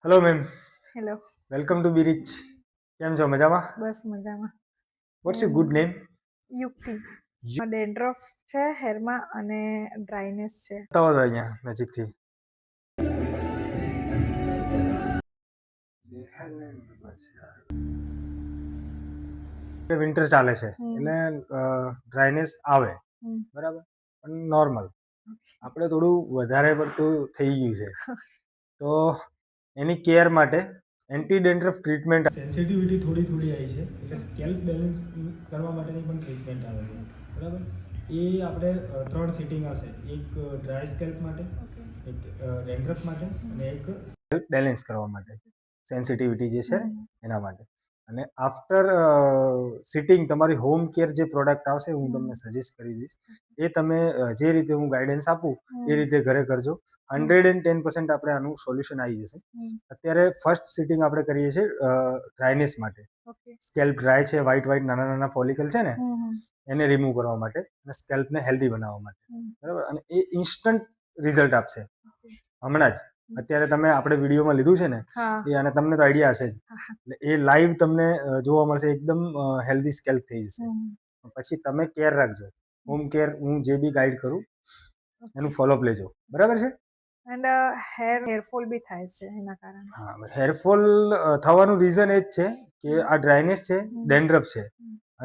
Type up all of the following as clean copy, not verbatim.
Hello ma'am, hello. Welcome to be rich. કેમ છો? મજામાં? બસ મજામાં. What's you good name? Yukti. Dandruff છે હેરમાં અને ડ્રાયનેસ છે. બતાવો તો અહીંયા નજીકથી. વિન્ટર ચાલે છે એટલે ડ્રાયનેસ આવે, બરાબર, પણ નોર્મલ. આપણે થોડું વધારે પડતું થઈ ગયું છે, તો એની કેર માટે એન્ટી ડેન્ડ્રફ ટ્રીટમેન્ટ. સેન્સિટિવિટી થોડી થોડી આવી છે એટલે સ્કેલ્પ બેલેન્સ કરવા માટેની પણ ટ્રીટમેન્ટ આવે છે, બરાબર. એ આપણે 3 સિટિંગ આવશે, એક ડ્રાય સ્કેલ્પ માટે, એક ડેન્ડ્રફ માટે અને એક સ્કેલ્પ બેલેન્સ કરવા માટે, સેન્સિટિવિટી જે છે એના માટે. અને આફ્ટર સિટિંગ તમારી હોમ કેર જે પ્રોડક્ટ આવશે હું તમને સજેસ્ટ કરી દઈશ, એ તમે જે રીતે હું ગાઈડન્સ આપું એ રીતે ઘરે કરજો. 110% આપણે આનું સોલ્યુશન આવી જશે. અત્યારે ફર્સ્ટ સિટિંગ આપણે કરીએ છીએ ડ્રાયનેસ માટે. સ્કેલ્પ ડ્રાય છે, વ્હાઈટ નાના નાના ફોલિકલ છે ને, એને રિમૂવ કરવા માટે અને સ્કેલ્પને હેલ્ધી બનાવવા માટે, બરાબર. અને એ ઇન્સ્ટન્ટ રિઝલ્ટ આપશે હમણાં જ. અત્યારે તમે આપણે વિડીયોમાં લીધું છે ને એ, અને તમને તો આઈડિયા હશે જ, એટલે એ લાઈવ તમને જોવા મળશે. એકદમ હેલ્ધી સ્કેલ્પ થઈ જશે. પછી તમે કેર રાખજો, હોમ કેર હું જે બી ગાઈડ કરું એનું ફોલોઅપ લેજો, બરાબર છે. એન્ડ હેરફોલ બી થાય છે એના કારણે. હા, હેરફોલ થવાનું રીઝન એ જ છે કે આ ડ્રાયનેસ છે, ડેન્ડ્રફ છે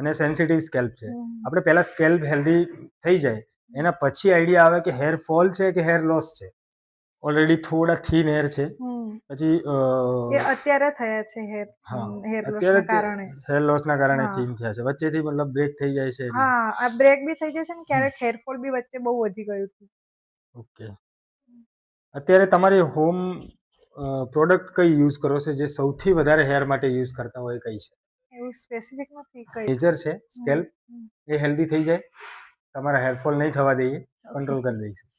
અને સેન્સિટિવ સ્કેલ્પ છે. આપણે પહેલા સ્કેલ્પ હેલ્ધી થઈ જાય એના પછી આઈડિયા આવે કે હેર ફોલ છે કે હેર લોસ છે. ઓલરેડી થોડા થીન હેર છે, પછી અત્યારે થયા છે હેર અત્યારે લોસના કારણે. હેર લોસના કારણે થીન થયા છે. વચ્ચેથી મતલબ બ્રેક થઈ જાય છે. હા, આ બ્રેક બી થઈ જશે ને ક્યારેક હેરફોલ બી વચ્ચે બહુ વધી ગયું હતું. ઓકે. અત્યારે તમારી હોમ પ્રોડક્ટ કઈ યુઝ કરો છો જે સૌથી વધારે હેર માટે યુઝ કરતા હોય કઈ છે? એવું સ્પેસિફિક નથી કઈ. મેજર છે સ્કેલ્પ, એ હેલ્ધી થઈ જાય, તમારા હેરફોલ નહીં થવા દઈએ, કંટ્રોલ કરી દઈશું.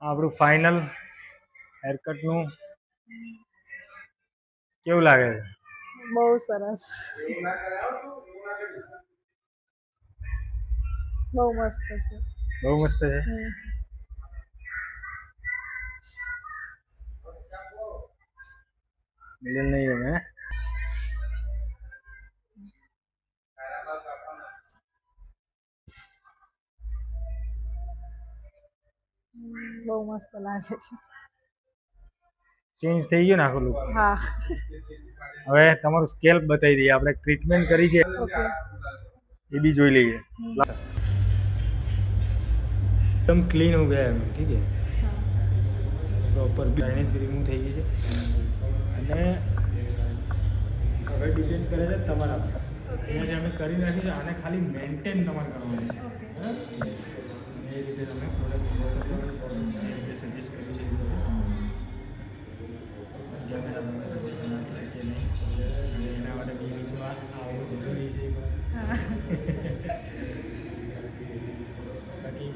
આપણું ફાઇનલ હેરકટનું કેવું લાગે છે? બહુ સરસ, બહુ મસ્ત છે. બહુ મસ્ત છે. મિલન નહીં ગમે. બહુ મસ્ત લાગે છે. ચેન્જ થઈ ગયું ને આખું લુક. હા. હવે તમારું સ્કેલ્પ બતાવી દઈએ, આપણે ટ્રીટમેન્ટ કરી છે એ બી જોઈ લઈએ. एकदम क्लीन हो गया है, ठीक है. प्रॉपर ड्राइनेस भी रिमूव થઈ ગઈ છે. અને હવે ડિપેન્ડ કરે છે તમારા પર. અહીંયા જે અમે કરી નાખ્યું છે આને ખાલી મેન્ટેન તમારે કરવાનું છે, બરાબર. એ રીતે તમે પ્રોડક્ટ યુઝ કરજો, એ રીતે સજેસ્ટ કર્યું છે. કેમેરા તમે સજેશન આપી શકીએ નહીં, અને એના માટે બી રીચમાં આવવું જરૂરી છે. બાકી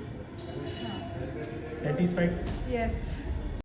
સેટિસ્ફાઈડ? યસ.